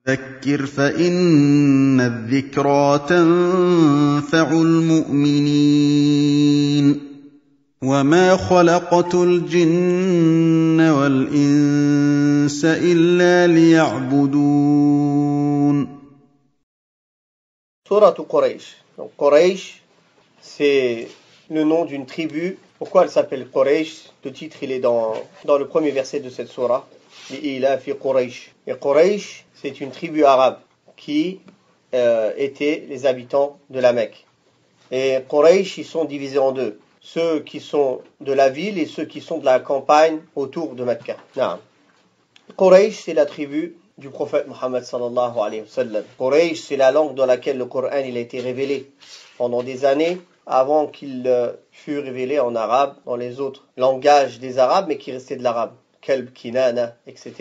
ذكر فإن الذكرى تنفع المؤمنين وما خلقت الجن والإنس إلا ليعبدون. Surah Quraysh. Donc Quraysh, c'est le nom d'une tribu. Pourquoi elle s'appelle Quraysh? Le titre, il est dans le premier verset de cette surah. L'ila fi Quraysh. Et Quraysh, c'est une tribu arabe qui étaient les habitants de la Mecque. Et Quraysh, ils sont divisés en deux. Ceux qui sont de la ville et ceux qui sont de la campagne autour de Mecca. Quraysh, c'est la tribu du prophète Mohammed sallallahu alayhi wa sallam. Quraysh, c'est la langue dans laquelle le Coran il a été révélé pendant des années avant qu'il fût révélé en arabe, dans les autres langages des arabes, mais qui restait de l'arabe. Kalb, Kinana, etc.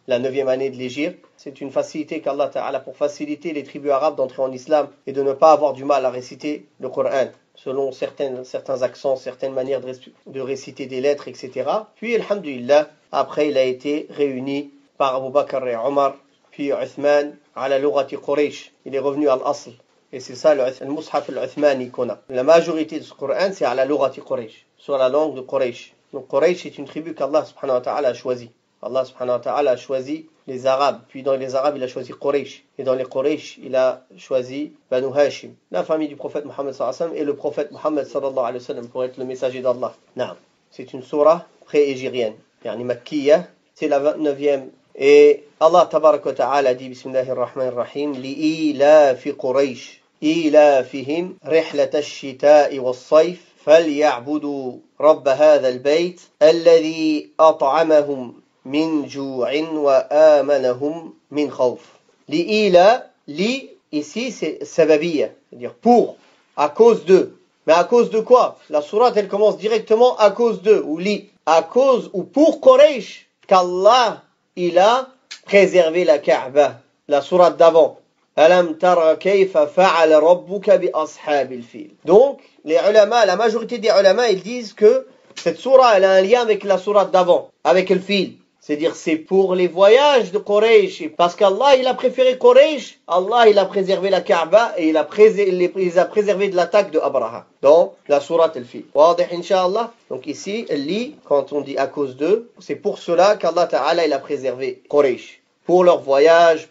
La 9e année de l'Hégire. C'est une facilité qu'Allah Ta'ala pour faciliter les tribus arabes d'entrer en islam et de ne pas avoir du mal à réciter le Coran selon certains accents, certaines manières de réciter des lettres, etc. Puis, alhamdulillah, après il a été réuni par Abu Bakr et Omar, puis Uthman, à la lughati Quraysh. Il est revenu à l'asl. Et c'est ça le Mushaf al-Uthmani qu'on a. La majorité de ce Coran, c'est à la lughati Quraysh, sur la langue de Quraysh. Donc Quraysh est une tribu qu'Allah subhanahu wa ta'ala a choisi. Allah subhanahu wa ta'ala a choisi les Arabes. Puis dans les Arabes, il a choisi Quraysh. Et dans les Quraysh, il a choisi Banu Hashim, la famille du prophète Mohammed sallallahu alayhi wa sallam, et le prophète Mohammed sallallahu alayhi wa sallam pour être le messager d'Allah. C'est une surah pré-égirienne. Yani Makkiyah, c'est la 29e. Et Allah tabaraka wa ta'ala dit Bismillahirrahmanirrahim Li'ilafi Quraysh إيلافهم رحلة الشتاء والصيف فليعبدوا رب هذا البيت الذي أطعمهم من جوع وآمنهم من خوف. لإيلا, li ici c'est sababiyya, c'est-à-dire pour, à cause de. Mais à cause de quoi? La sourate elle commence directement à cause de, ou li, à cause ou pour Quraysh, qu'Allah il a préservé la Kaaba. La sourate d'avant. Alam tara kayfa fa'ala rabbuka bi ashabil fil. Donc, les ulama, la majorité des ulama, ils disent que cette sourate, elle a un lien avec la sourate d'avant, avec le fil. C'est-à-dire, c'est pour les voyages de Quraysh. Parce qu'Allah, il a préféré Quraysh. Allah, il a préservé la Kaaba et il les a préservés de l'attaque de Abraha. Dans la sourate al-Fil. Wadih, Inch'Allah. Donc ici, elle lit, quand on dit à cause d'eux, c'est pour cela qu'Allah Ta'ala, il a préservé Quraysh. Pour leur voyage,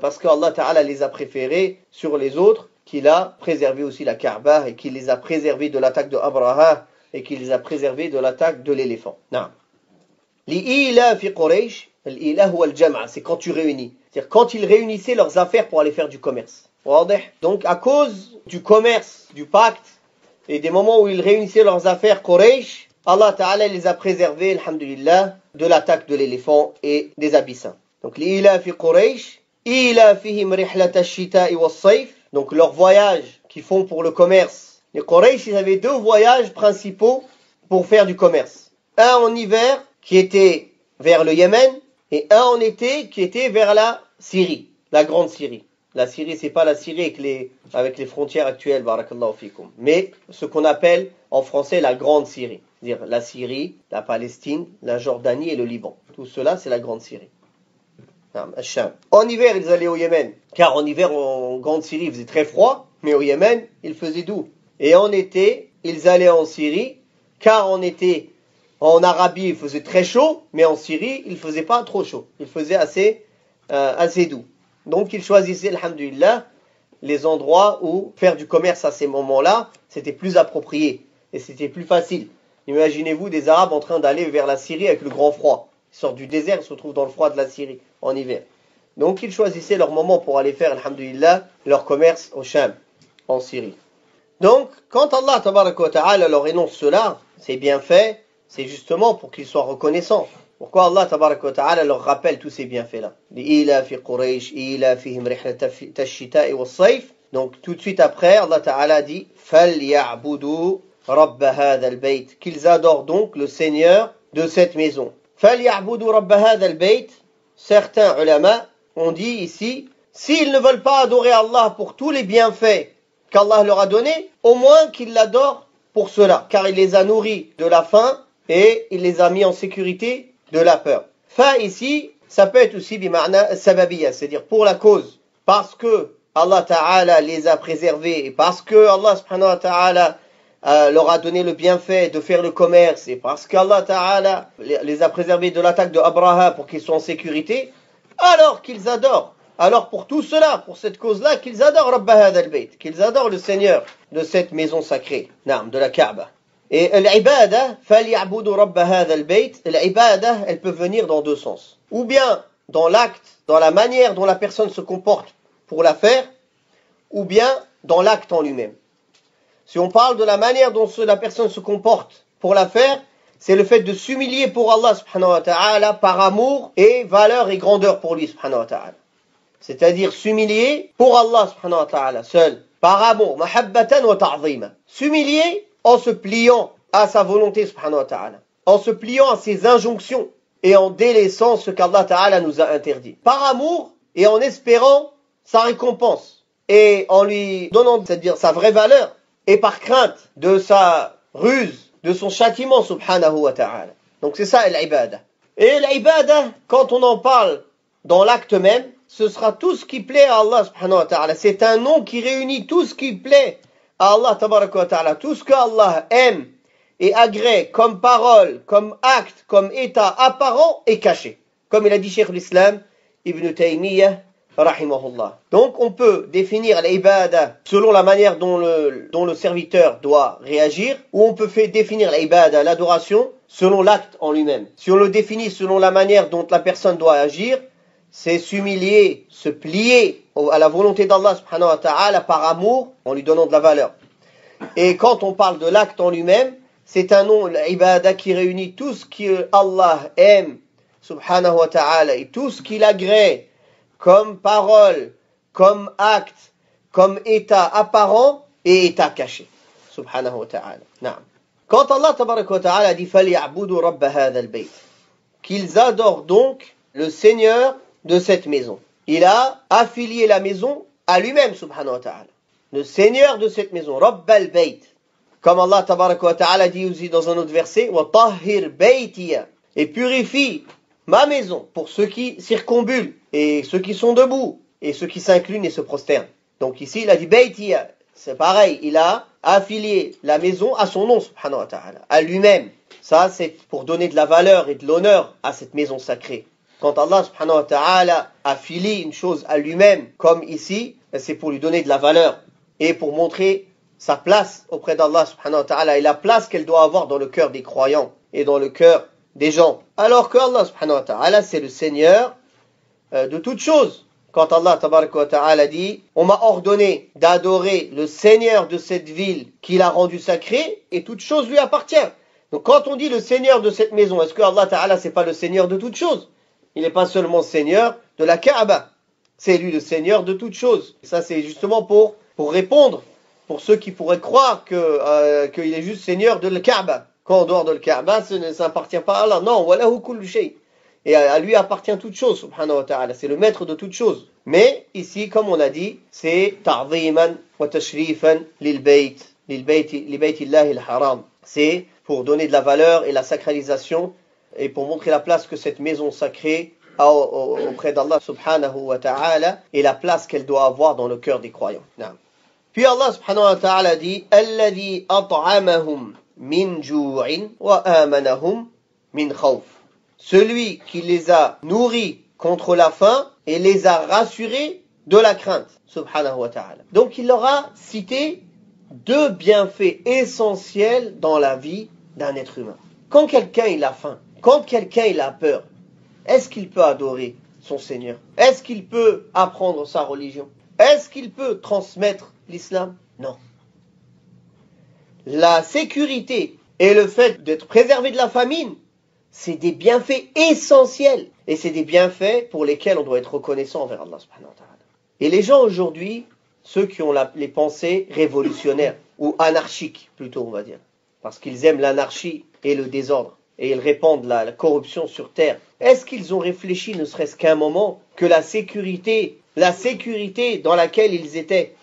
parce qu'Allah Ta'ala les a préférés sur les autres, qu'il a préservé aussi la Kaaba et qu'il les a préservés de l'attaque de Abraha et qu'il les a préservés de l'attaque de l'éléphant. L'ila fi Quraysh, l'ila huwa al-jam'a, c'est quand tu réunis. C'est-à-dire quand ils réunissaient leurs affaires pour aller faire du commerce. Donc à cause du commerce, du pacte et des moments où ils réunissaient leurs affaires Quraysh, Allah Ta'ala les a préservés, alhamdulillah, de l'attaque de l'éléphant et des abyssins. Donc, l'ila fi Quraysh, ila fihim rihlata ash-shita'i was-sayf. Donc, leur voyage qu'ils font pour le commerce. Les Quraysh, ils avaient deux voyages principaux pour faire du commerce. Un en hiver, qui était vers le Yémen, et un en été, qui était vers la Syrie, la grande Syrie. La Syrie, c'est pas la Syrie avec les frontières actuelles, barakallahu fikum. Mais ce qu'on appelle en français la grande Syrie. C'est-à-dire la Syrie, la Palestine, la Jordanie et le Liban. Tout cela, c'est la grande Syrie. En hiver, ils allaient au Yémen, car en hiver, en grande Syrie, il faisait très froid, mais au Yémen, il faisait doux. Et en été, ils allaient en Syrie, car en été, en Arabie, il faisait très chaud, mais en Syrie, il faisait pas trop chaud. Il faisait assez doux. Donc, ils choisissaient, alhamdulillah, les endroits où faire du commerce à ces moments-là, c'était plus approprié et c'était plus facile. Imaginez-vous des Arabes en train d'aller vers la Syrie avec le grand froid. Ils sortent du désert, ils se retrouvent dans le froid de la Syrie en hiver. Donc ils choisissaient leur moment pour aller faire, alhamdulillah, leur commerce au Sham, en Syrie. Donc, quand Allah tabaraka wa ta'ala leur énonce cela, c'est bien fait, c'est justement pour qu'ils soient reconnaissants. Pourquoi Allah tabaraka wa ta'ala leur rappelle tous ces bienfaits-là? L'ila fi Quraysh, ila fihim rihlata ash-shita'i was-sayf. Donc tout de suite après, Allah ta'ala dit فَلْيَعْبُدُوا رَبَّ هَذَا الْبَيْتِ, qu'ils adorent donc le Seigneur de cette maison. فَلْيَعْبُدُوا رَبَّ هَذَا الْبَيْتِ. Certains ulama ont dit ici, s'ils ne veulent pas adorer Allah pour tous les bienfaits qu'Allah leur a donnés, au moins qu'ils l'adorent pour cela, car il les a nourris de la faim et il les a mis en sécurité de la peur. Fa ici, Ça peut être aussi bima'na sababiyya, c'est-à-dire pour la cause, parce que Allah Ta'ala les a préservés, et parce que Allah subhanahu wa ta'ala leur a donné le bienfait de faire le commerce, et parce qu'Allah Ta'ala les a préservés de l'attaque de Abraha pour qu'ils soient en sécurité, alors qu'ils adorent. Alors pour tout cela, pour cette cause-là, qu'ils adorent Rabba Hadha al-Bayt, qu'ils adorent le Seigneur de cette maison sacrée, de la Kaaba. Et l'ibada, فَلْيَعْبُدُوا رَبَّ هَذَا الْبَيْتِ, l'ibada, elle peut venir dans deux sens. Ou bien dans l'acte, dans la manière dont la personne se comporte pour la faire, ou bien dans l'acte en lui-même. Si on parle de la manière dont la personne se comporte pour la faire, c'est le fait de s'humilier pour Allah subhanahu wa ta'ala par amour et valeur et grandeur pour lui subhanahu wa ta'ala. C'est-à-dire s'humilier pour Allah subhanahu wa ta'ala seul, par amour, mahabbatan wa ta'zima. S'humilier en se pliant à sa volonté subhanahu wa ta'ala, en se pliant à ses injonctions et en délaissant ce qu'Allah ta'ala nous a interdit. Par amour et en espérant sa récompense et en lui donnant, c'est-à-dire sa vraie valeur, et par crainte de sa ruse, de son châtiment subhanahu wa ta'ala. Donc c'est ça l'ibada. Et l'ibada, quand on en parle dans l'acte même, ce sera tout ce qui plaît à Allah subhanahu wa ta'ala. C'est un nom qui réunit tout ce qui plaît à Allah tabaraka wa ta'ala, tout ce que Allah aime et agrée comme parole, comme acte, comme état apparent et caché. Comme il a dit Cheikh l'Islam, Ibn Taymiyyah, rahimahullah. Donc on peut définir l'ibada selon la manière dont le serviteur doit réagir, ou on peut définir l'ibada, l'adoration, selon l'acte en lui-même. Si on le définit selon la manière dont la personne doit agir, c'est s'humilier, se plier à la volonté d'Allah subhanahu wa ta'ala par amour, en lui donnant de la valeur. Et quand on parle de l'acte en lui-même, c'est un nom, l'ibada, qui réunit tout ce qu'Allah aime, subhanahu wa ta'ala, et tout ce qu'il agrée comme parole, comme acte, comme état apparent et état caché. Subhanahu wa ta'ala. Naam. Quand Allah tabaraka wa ta'ala dit فَلْيَعْبُدُوا رَبَّ هَذَا الْبَيْتِ, qu'ils adorent donc le Seigneur de cette maison. Il a affilié la maison à lui-même, subhanahu wa ta'ala. Le Seigneur de cette maison, Rabb al-Bayt. Comme Allah tabaraka wa ta'ala dit aussi dans un autre verset, وَطَهِّرْ بَيْتِيَ, et purifie ma maison pour ceux qui circumambulent, et ceux qui sont debout, et ceux qui s'inclinent et se prosternent. Donc ici, il a dit Baytiya, c'est pareil, il a affilié la maison à son nom, subhanahu wa ta'ala, à lui-même. Ça, c'est pour donner de la valeur et de l'honneur à cette maison sacrée. Quand Allah, subhanahu wa ta'ala, affilie une chose à lui-même, comme ici, c'est pour lui donner de la valeur, et pour montrer sa place auprès d'Allah, subhanahu wa ta'ala, et la place qu'elle doit avoir dans le cœur des croyants, et dans le cœur des gens. Alors que Allah subhanahu wa ta'ala, c'est le Seigneur de toutes choses. Quand Allah tabaraka wa ta'ala dit, on m'a ordonné d'adorer le Seigneur de cette ville qu'il a rendu sacrée, et toute chose lui appartient. Donc quand on dit le Seigneur de cette maison, est-ce que Allah ta'ala c'est pas le Seigneur de toutes choses? Il n'est pas seulement Seigneur de la Kaaba, c'est lui le Seigneur de toutes choses. Et ça c'est justement pour répondre, pour ceux qui pourraient croire qu'il est juste Seigneur de la Kaaba. Quand en dehors de la Kaaba, ça n'appartient pas à Allah. Non, walahu kullu shay. Et à lui appartient toute chose, subhanahu wa ta'ala. C'est le maître de toute chose. Mais ici, comme on a dit, c'est ta'ziman wa tashrifan lil bayt illahi al-haram. C'est pour donner de la valeur et la sacralisation et pour montrer la place que cette maison sacrée a auprès d'Allah subhanahu wa ta'ala et la place qu'elle doit avoir dans le cœur des croyants. Puis Allah subhanahu wa ta'ala dit alladhi at'amahum min ju'in wa amanahum min khawf. Celui qui les a nourris contre la faim et les a rassurés de la crainte, subhanahu wa ta'ala. Donc il leur a cité deux bienfaits essentiels dans la vie d'un être humain. Quand quelqu'un il a faim, quand quelqu'un il a peur, est-ce qu'il peut adorer son Seigneur? Est-ce qu'il peut apprendre sa religion? Est-ce qu'il peut transmettre l'islam? Non. La sécurité et le fait d'être préservé de la famine, c'est des bienfaits essentiels. Et c'est des bienfaits pour lesquels on doit être reconnaissant envers Allah subhanahu wa ta'ala. Et les gens aujourd'hui, ceux qui ont les pensées révolutionnaires, ou anarchiques plutôt on va dire, parce qu'ils aiment l'anarchie et le désordre, et ils répandent la corruption sur terre, est-ce qu'ils ont réfléchi ne serait-ce qu'un moment que la sécurité dans laquelle ils étaient,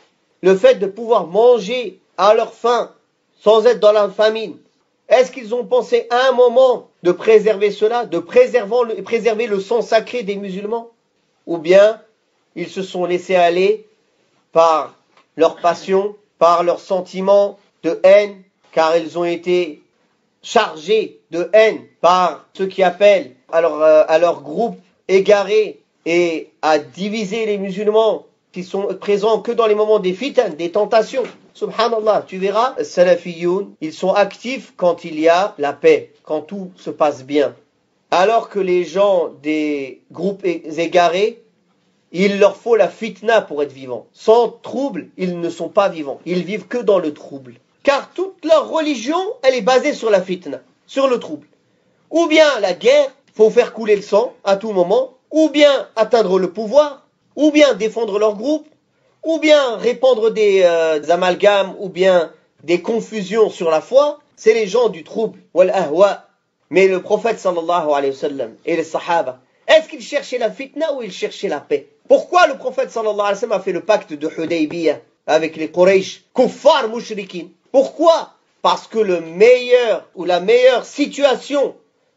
le fait de pouvoir manger à leur faim, sans être dans la famine, Est-ce qu'ils ont pensé à un moment de préserver cela, de préserver le sang sacré des musulmans? Ou bien ils se sont laissés aller par leur passion, par leurs sentiments de haine, car ils ont été chargés de haine par ceux qui appellent à leur groupe égaré et à diviser les musulmans qui sont présents que dans les moments des fitan, des tentations. Subhanallah, tu verras, Salafiyoun, ils sont actifs quand il y a la paix, quand tout se passe bien. Alors que les gens des groupes égarés, il leur faut la fitna pour être vivants. Sans trouble, ils ne sont pas vivants. Ils vivent que dans le trouble. Car toute leur religion, elle est basée sur la fitna, sur le trouble. Ou bien la guerre, faut faire couler le sang à tout moment, ou bien atteindre le pouvoir, ou bien défendre leur groupe, ou bien répandre des amalgames, ou bien des confusions sur la foi. C'est les gens du trouble, wal ahwa. Mais le prophète sallallahu alayhi wa sallam et les sahaba, est-ce qu'ils cherchaient la fitna ou ils cherchaient la paix? Pourquoi le prophète sallallahu alayhi wa sallam a fait le pacte de Hudaybiyah avec les Quraysh, kuffar mushrikin? Pourquoi? Parce que le meilleur ou la meilleure situation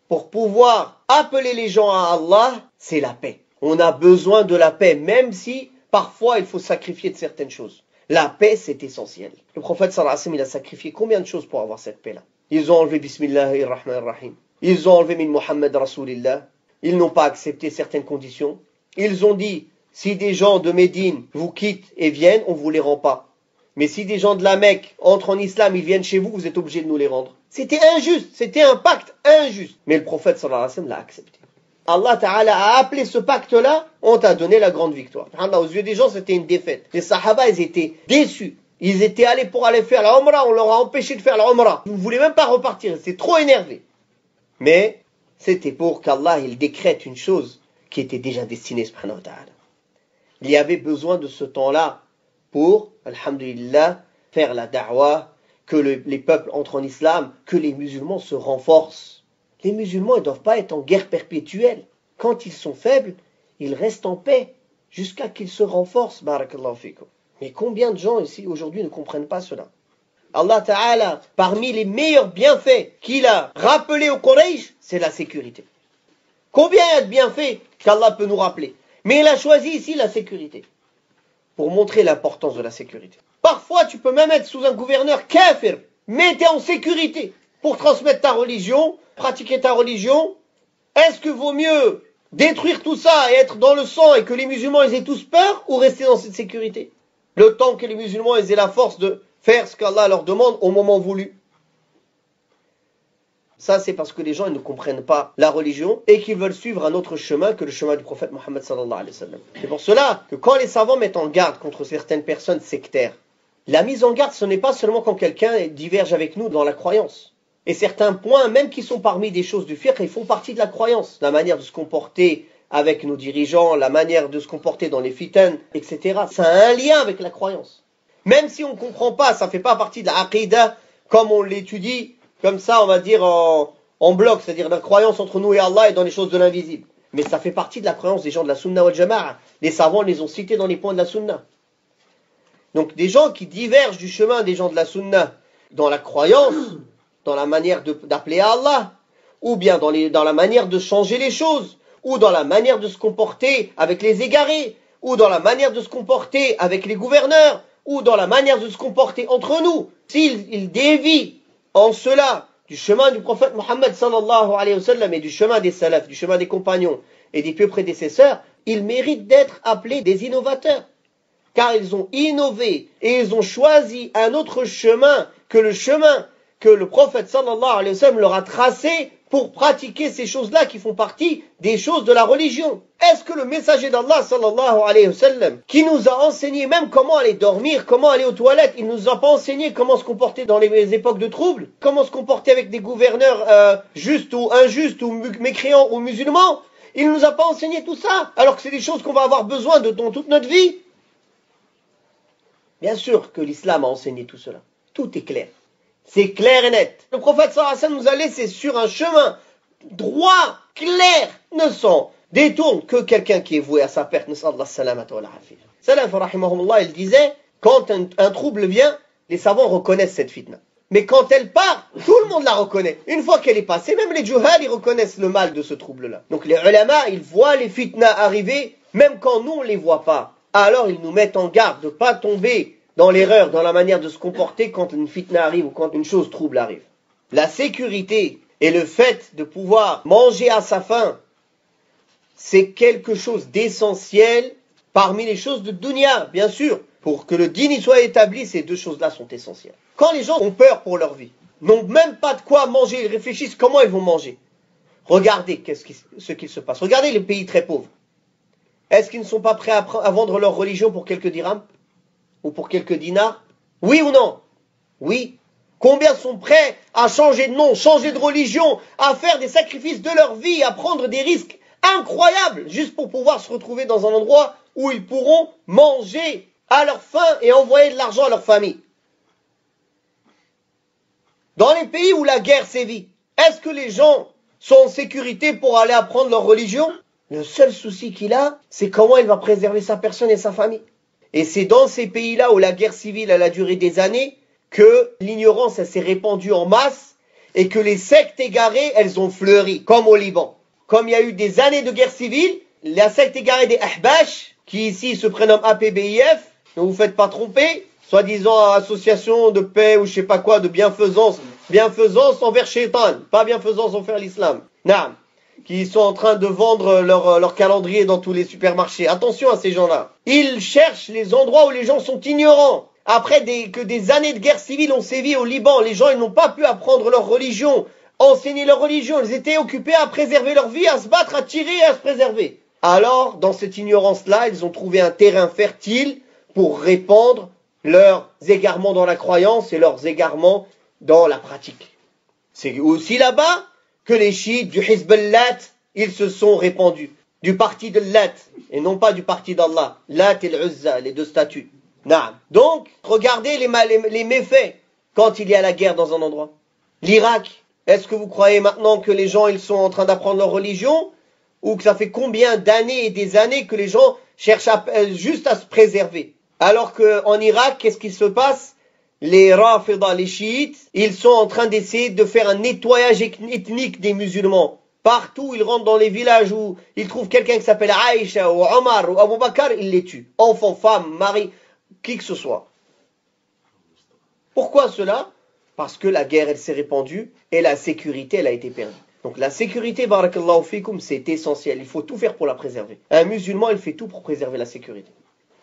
pour pouvoir appeler les gens à Allah, c'est la paix. On a besoin de la paix, même si parfois il faut sacrifier de certaines choses. La paix, c'est essentiel. Le prophète sallallahu alayhi wa sallam, il a sacrifié combien de choses pour avoir cette paix-là? Ils ont enlevé Bismillahirrahmanirrahim. Ils ont enlevé Min Muhammad Rasulillah. Ils n'ont pas accepté certaines conditions. Ils ont dit, si des gens de Médine vous quittent et viennent, on ne vous les rend pas. Mais si des gens de la Mecque entrent en islam, ils viennent chez vous, vous êtes obligés de nous les rendre. C'était injuste, c'était un pacte injuste. Mais le prophète sallallahu alayhi wa sallam l'a accepté. Allah Ta'ala a appelé ce pacte-là, on t'a donné la grande victoire. Aux yeux des gens, c'était une défaite. Les Sahaba, ils étaient déçus. Ils étaient allés pour aller faire la Umrah, on leur a empêché de faire la Umrah. Ils ne voulaient même pas repartir, ils étaient trop énervés. Mais c'était pour qu'Allah il décrète une chose qui était déjà destinée, subhanahu wa ta'ala. Il y avait besoin de ce temps-là pour, alhamdulillah, faire la da'wah, que les peuples entrent en islam, que les musulmans se renforcent. Les musulmans ne doivent pas être en guerre perpétuelle. Quand ils sont faibles, ils restent en paix jusqu'à qu'ils se renforcent. Barakallahu fikum. Mais combien de gens ici aujourd'hui ne comprennent pas cela? Allah Ta'ala, parmi les meilleurs bienfaits qu'il a rappelés au Quraysh, c'est la sécurité. Combien il y a de bienfaits qu'Allah peut nous rappeler? Mais il a choisi ici la sécurité, pour montrer l'importance de la sécurité. Parfois, tu peux même être sous un gouverneur kafir, mais tu es en sécurité pour transmettre ta religion, pratiquer ta religion. Est-ce que vaut mieux détruire tout ça et être dans le sang et que les musulmans ils aient tous peur, ou rester dans cette sécurité? Le temps que les musulmans ils aient la force de faire ce qu'Allah leur demande au moment voulu. Ça, c'est parce que les gens ils ne comprennent pas la religion et qu'ils veulent suivre un autre chemin que le chemin du prophète Mohammed sallallahu alayhi wa sallam. C'est pour cela que quand les savants mettent en garde contre certaines personnes sectaires, la mise en garde, ce n'est pas seulement quand quelqu'un diverge avec nous dans la croyance. Et certains points, même qui sont parmi des choses du fiqh, ils font partie de la croyance. La manière de se comporter avec nos dirigeants, la manière de se comporter dans les fitan, etc. Ça a un lien avec la croyance. Même si on ne comprend pas, ça ne fait pas partie de la aqidah comme on l'étudie, comme ça on va dire en bloc, c'est-à-dire la croyance entre nous et Allah et dans les choses de l'invisible. Mais ça fait partie de la croyance des gens de la sunna wal jama'a. Les savants les ont cités dans les points de la sunna. Donc des gens qui divergent du chemin des gens de la sunna dans la croyance, dans la manière d'appeler à Allah, ou bien dans la manière de changer les choses, ou dans la manière de se comporter avec les égarés, ou dans la manière de se comporter avec les gouverneurs, ou dans la manière de se comporter entre nous. S'ils dévient en cela du chemin du prophète Mohammed sallallahu alayhi wa sallam et du chemin des salafs, du chemin des compagnons et des pieux prédécesseurs, ils méritent d'être appelés des innovateurs. Car ils ont innové et ils ont choisi un autre chemin que le chemin que le prophète sallallahu alayhi wa sallam leur a tracé pour pratiquer ces choses-là qui font partie des choses de la religion. Est-ce que le messager d'Allah sallallahu alayhi wa sallam, qui nous a enseigné même comment aller dormir, comment aller aux toilettes, il nous a pas enseigné comment se comporter dans les époques de troubles, comment se comporter avec des gouverneurs justes ou injustes ou mécréants ou musulmans? Il nous a pas enseigné tout ça, alors que c'est des choses qu'on va avoir besoin de dans toute notre vie. Bien sûr que l'islam a enseigné tout cela. Tout est clair. C'est clair et net. Le prophète sallallahu alayhi wa sallam nous a laissé sur un chemin droit, clair, ne s'en détourne que quelqu'un qui est voué à sa perte. Salaf rahimahumullah, il disait, quand un trouble vient, les savants reconnaissent cette fitna. Mais quand elle part, tout le monde la reconnaît. Une fois qu'elle est passée, même les juhal, ils reconnaissent le mal de ce trouble-là. Donc les ulama, ils voient les fitnas arriver, même quand nous, on ne les voit pas. Alors ils nous mettent en garde de ne pas tomber dans l'erreur, dans la manière de se comporter quand une fitna arrive ou quand une chose trouble arrive. La sécurité et le fait de pouvoir manger à sa faim, c'est quelque chose d'essentiel parmi les choses de dunya, bien sûr. Pour que le dîn soit établi, ces deux choses-là sont essentielles. Quand les gens ont peur pour leur vie, n'ont même pas de quoi manger, ils réfléchissent comment ils vont manger. Regardez ce qu'il se passe. Regardez les pays très pauvres. Est-ce qu'ils ne sont pas prêts à vendre leur religion pour quelques dirhams? Ou pour quelques dinars? Oui ou non? Oui. Combien sont prêts à changer de nom, changer de religion, à faire des sacrifices de leur vie, à prendre des risques incroyables, juste pour pouvoir se retrouver dans un endroit où ils pourront manger à leur faim et envoyer de l'argent à leur famille? Dans les pays où la guerre sévit, est-ce que les gens sont en sécurité pour aller apprendre leur religion? Le seul souci qu'il a, c'est comment il va préserver sa personne et sa famille. Et c'est dans ces pays-là où la guerre civile elle a duré des années que l'ignorance elle s'est répandue en masse et que les sectes égarées elles ont fleuri, comme au Liban. Comme il y a eu des années de guerre civile, la secte égarée des Ahbash, qui ici se prénomme APBIF, ne vous faites pas tromper, soi-disant association de paix ou je sais pas quoi, de bienfaisance envers Shaitan, pas bienfaisance envers l'islam. Naam, qui sont en train de vendre leur calendrier dans tous les supermarchés. Attention à ces gens-là. Ils cherchent les endroits où les gens sont ignorants. Après que des années de guerre civile ont sévi au Liban, les gens ils n'ont pas pu apprendre leur religion, enseigner leur religion. Ils étaient occupés à préserver leur vie, à se battre, à tirer et à se préserver. Alors, dans cette ignorance-là, ils ont trouvé un terrain fertile pour répandre leurs égarements dans la croyance et leurs égarements dans la pratique. C'est aussi là-bas que les chiites du Hizb al-Lat, ils se sont répandus. Du parti de Lat, et non pas du parti d'Allah. Lat et l'Uzza, les deux statues. Naam. Donc, regardez les méfaits quand il y a la guerre dans un endroit. L'Irak, est-ce que vous croyez maintenant que les gens ils sont en train d'apprendre leur religion? Ou que ça fait combien d'années et des années que les gens cherchent juste à se préserver? Alors qu'en Irak, qu'est-ce qui se passe? Les Rafida, les chiites, ils sont en train d'essayer de faire un nettoyage ethnique des musulmans. Partout, ils rentrent dans les villages où ils trouvent quelqu'un qui s'appelle Aïcha ou Omar ou Abu Bakr, ils les tuent. Enfants, femmes, maris, qui que ce soit. Pourquoi cela? Parce que la guerre, elle s'est répandue et la sécurité, elle a été perdue. Donc la sécurité, barakallahu fikum, c'est essentiel. Il faut tout faire pour la préserver. Un musulman, il fait tout pour préserver la sécurité.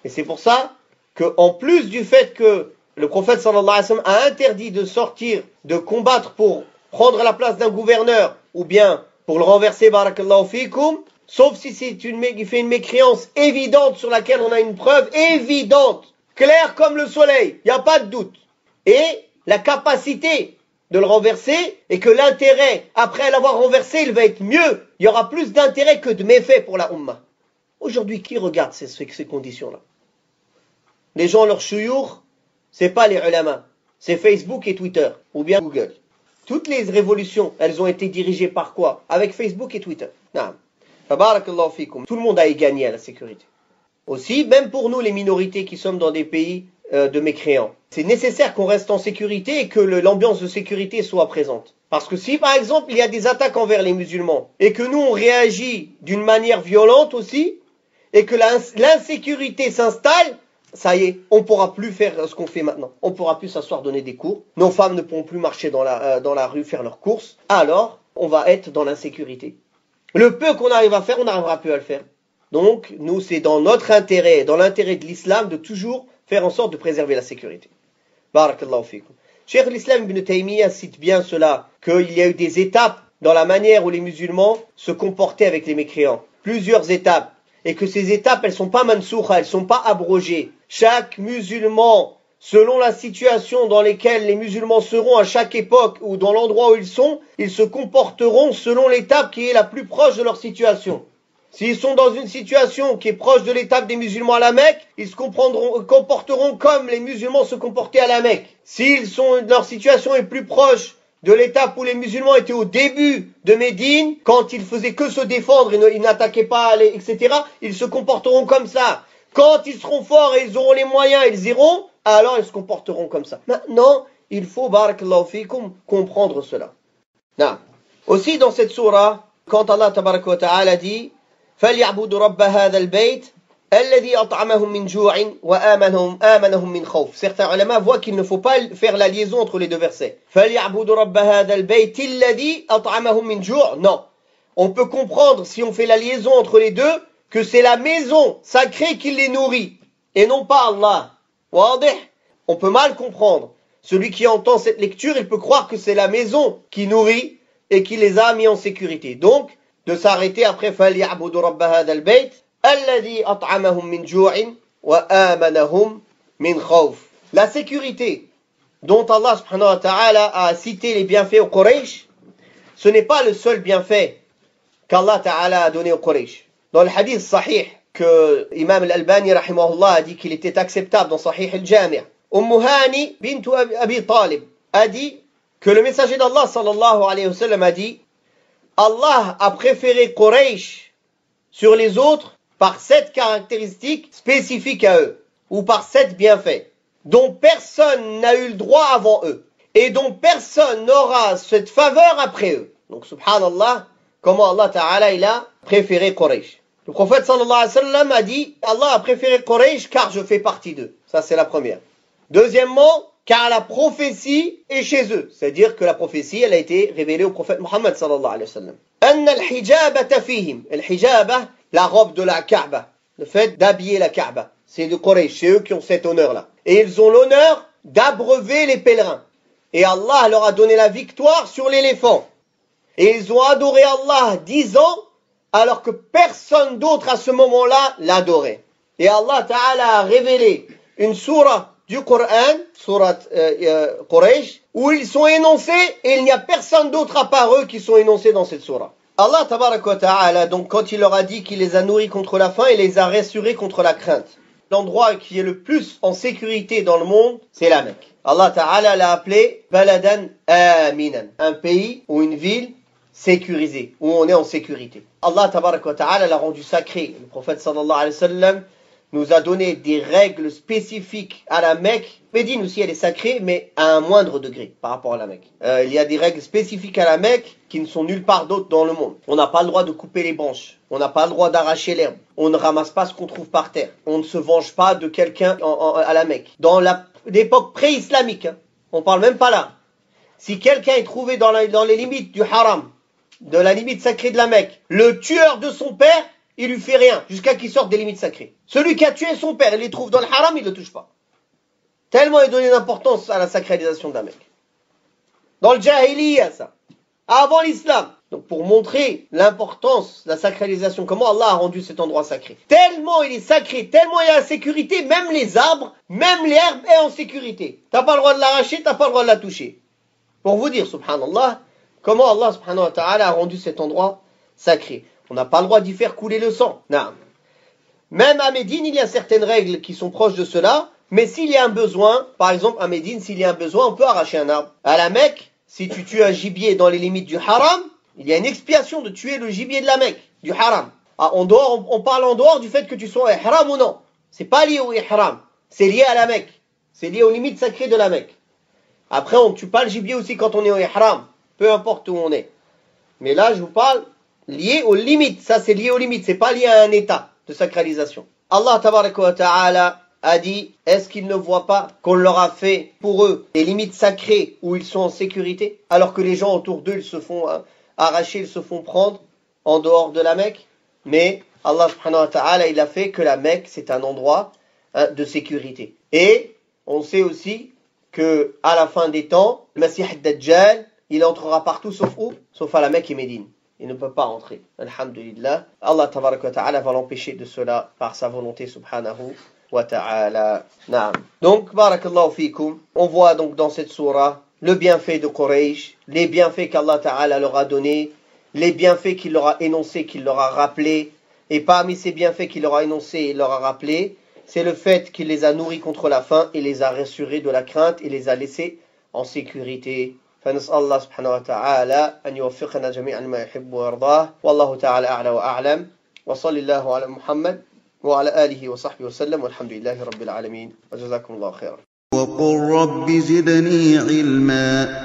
Et c'est pour ça qu'en plus du fait que le prophète sallallahu alayhi wa sallam a interdit de sortir, de combattre pour prendre la place d'un gouverneur ou bien pour le renverser, barakallahu fikum, sauf si il fait une mécréance évidente sur laquelle on a une preuve évidente, claire comme le soleil, il n'y a pas de doute. Et la capacité de le renverser et que l'intérêt, après l'avoir renversé, il va être mieux. Il y aura plus d'intérêt que de méfaits pour la Ummah. Aujourd'hui, qui regarde ces conditions-là? Les gens, leur chouyour, c'est pas les ulama, c'est Facebook et Twitter, ou bien Google. Toutes les révolutions, elles ont été dirigées par quoi? Avec Facebook et Twitter. Naam. Tabarakallahu fikum. Tout le monde a y gagné à la sécurité. Aussi, même pour nous, les minorités qui sommes dans des pays de mécréants, c'est nécessaire qu'on reste en sécurité et que l'ambiance de sécurité soit présente. Parce que si, par exemple, il y a des attaques envers les musulmans, et que nous, on réagit d'une manière violente aussi, et que l'insécurité s'installe, ça y est, on ne pourra plus faire ce qu'on fait maintenant. On ne pourra plus s'asseoir donner des cours. Nos femmes ne pourront plus marcher dans la rue faire leurs courses. Alors, on va être dans l'insécurité. Le peu qu'on arrive à faire, on n'arrivera plus à le faire. Donc, nous, c'est dans notre intérêt, dans l'intérêt de l'islam, de toujours faire en sorte de préserver la sécurité. Barakallahu fikum. Cheikh l'Islam ibn Taymiyyah cite bien cela, qu'il y a eu des étapes dans la manière où les musulmans se comportaient avec les mécréants. Plusieurs étapes. Et que ces étapes, elles sont pas mansoukha, elles sont pas abrogées. Chaque musulman, selon la situation dans laquelle les musulmans seront à chaque époque ou dans l'endroit où ils se comporteront selon l'étape qui est la plus proche de leur situation. S'ils sont dans une situation qui est proche de l'étape des musulmans à la Mecque, ils se comporteront comme les musulmans se comportaient à la Mecque. Leur situation est plus proche de l'étape où les musulmans étaient au début de Médine, quand ils faisaient que se défendre, ils n'attaquaient pas, etc., ils se comporteront comme ça. Quand ils seront forts et ils auront les moyens, ils iront, alors ils se comporteront comme ça. Maintenant, il faut, barakallahu fikum, comprendre cela. Non. Aussi dans cette sourate, quand Allah tabaraka wa ta'ala dit فَلْيَعْبُدُوا رَبَّ هَذَا الْبَيْتِ الَّذِي أَطْعَمَهُم مِّن جُوعٍ وَآمَنَهُم مِّن خَوْفٍ. Certains ulama voient qu'il ne faut pas faire la liaison entre les deux versets. فَلْيَعْبُدُوا رَبَّ هَذَا الْبَيْتِ الَّذِي أَطْعَمَهُم مِّن جُوعٍ. Non. On peut comprendre, si on fait la liaison entre les deux, que c'est la maison sacrée qui les nourrit, et non pas Allah. Wadih? On peut mal comprendre. Celui qui entend cette lecture, il peut croire que c'est la maison qui nourrit et qui les a mis en sécurité. Donc, de s'arrêter après فَلْيَعْبُدُوا رَبَّ هَذَا الْبَيْتِ الَّذِي أَطْعَمَهُم مِّن جُوعٍ وَآمَنَهُم مِّن خَوْفٍ. La sécurité dont Allah subhanahu wa ta'ala a cité les bienfaits aux Quraysh, ce n'est pas le seul bienfait qu'Allah ta'ala a donné aux Quraysh. Dans le hadith sahih que Imam al-Albani rahimahullah a dit qu'il était acceptable dans Sahih al-Jami', Hani bint Abi Talib a dit que le messager d'Allah sallallahu alayhi wa sallam a dit Allah a préféré Quraysh sur les autres par 7 caractéristiques spécifiques à eux, ou par 7 bienfaits, dont personne n'a eu le droit avant eux, et dont personne n'aura cette faveur après eux. Donc subhanallah, comment Allah Ta'ala il a préféré Quraysh. Le prophète sallallahu alayhi wa sallam a dit Allah a préféré Quraysh car je fais partie d'eux. Ça c'est la première. Deuxièmement, car la prophétie est chez eux. C'est-à-dire que la prophétie, elle a été révélée au prophète Muhammad sallallahu alayhi wa sallam. Anna al-hijabata fihim. Al-hijaba, la robe de la Kaaba. Le fait d'habiller la Kaaba. C'est de Quraysh. C'est eux qui ont cet honneur-là. Et ils ont l'honneur d'abreuver les pèlerins. Et Allah leur a donné la victoire sur l'éléphant. Et ils ont adoré Allah 10 ans, alors que personne d'autre à ce moment-là l'adorait. Et Allah Ta'ala a révélé une sourate du Coran, sourate Quraysh, où ils sont énoncés et il n'y a personne d'autre à part eux qui sont énoncés dans cette sourate. Allah Tabaraka wa Ta'ala, donc quand il leur a dit qu'il les a nourris contre la faim, il les a rassurés contre la crainte. L'endroit qui est le plus en sécurité dans le monde, c'est la Mecque. Allah Ta'ala l'a appelé Baladan Aminan, un pays ou une ville sécurisée, où on est en sécurité. Allah Tabaraka wa Ta'ala l'a rendu sacré. Le prophète sallallahu alayhi wa sallam nous a donné des règles spécifiques à la Mecque. Médine aussi, elle est sacrée, mais à un moindre degré par rapport à la Mecque. Il y a des règles spécifiques à la Mecque qui ne sont nulle part d'autre dans le monde. On n'a pas le droit de couper les branches. On n'a pas le droit d'arracher l'herbe. On ne ramasse pas ce qu'on trouve par terre. On ne se venge pas de quelqu'un à la Mecque. Dans l'époque pré-islamique, hein, on parle même pas là. Si quelqu'un est trouvé dans les limites du haram, de la limite sacrée de la Mecque, le tueur de son père, il lui fait rien, jusqu'à qu'il sorte des limites sacrées. Celui qui a tué son père, il les trouve dans le haram, il ne le touche pas. Tellement il donne une importance à la sacralisation de la Mecque. Dans le jahiliya, ça. Avant l'islam. Donc pour montrer l'importance de la sacralisation, comment Allah a rendu cet endroit sacré. Tellement il est sacré, tellement il y a la sécurité, même les arbres, même l'herbe est en sécurité. T'as pas le droit de l'arracher, t'as pas le droit de la toucher. Pour vous dire, subhanallah, comment Allah subhanahu wa ta'ala a rendu cet endroit sacré. On n'a pas le droit d'y faire couler le sang. Non. Même à Médine, il y a certaines règles qui sont proches de cela, mais s'il y a un besoin, par exemple à Médine, s'il y a un besoin, on peut arracher un arbre. À la Mecque, si tu tues un gibier dans les limites du haram, il y a une expiation de tuer le gibier de la Mecque, du haram. On parle en dehors du fait que tu sois ihram ou non. C'est pas lié au ihram, c'est lié à la Mecque. C'est lié aux limites sacrées de la Mecque. Après, on ne tue pas le gibier aussi quand on est au ihram, peu importe où on est. Mais là, je vous parle lié aux limites. Ça, c'est lié aux limites. C'est pas lié à un état de sacralisation. Allah tabaraka wa ta'ala a dit, est-ce qu'ils ne voient pas qu'on leur a fait pour eux des limites sacrées où ils sont en sécurité, alors que les gens autour d'eux, ils se font arracher, ils se font prendre en dehors de la Mecque. Mais Allah subhanahu wa ta'ala, il a fait que la Mecque, c'est un endroit de sécurité. Et on sait aussi que à la fin des temps, le Masih ad-Dajjal, il entrera partout sauf où? Sauf à la Mecque et Médine. Il ne peut pas entrer. Alhamdulillah. Allah tabaraka wa ta'ala va l'empêcher de cela par sa volonté subhanahu wa ta'ala. Naam. Donc, barakallahu fikum. On voit donc dans cette sourate le bienfait de Quraysh, les bienfaits qu'Allah ta'ala leur a donnés, les bienfaits qu'il leur a énoncés, qu'il leur a rappelés. Et parmi ces bienfaits qu'il leur a énoncés et leur a rappelés, c'est le fait qu'il les a nourris contre la faim et les a rassurés de la crainte et les a laissés en sécurité. فنسأل الله سبحانه وتعالى أن يوفقنا جميعا ما يحب ويرضاه والله تعالى أعلى وأعلم وصلى الله على محمد وعلى آله وصحبه وسلم والحمد لله رب العالمين وجزاكم الله خيرا. وقل رب زدني علما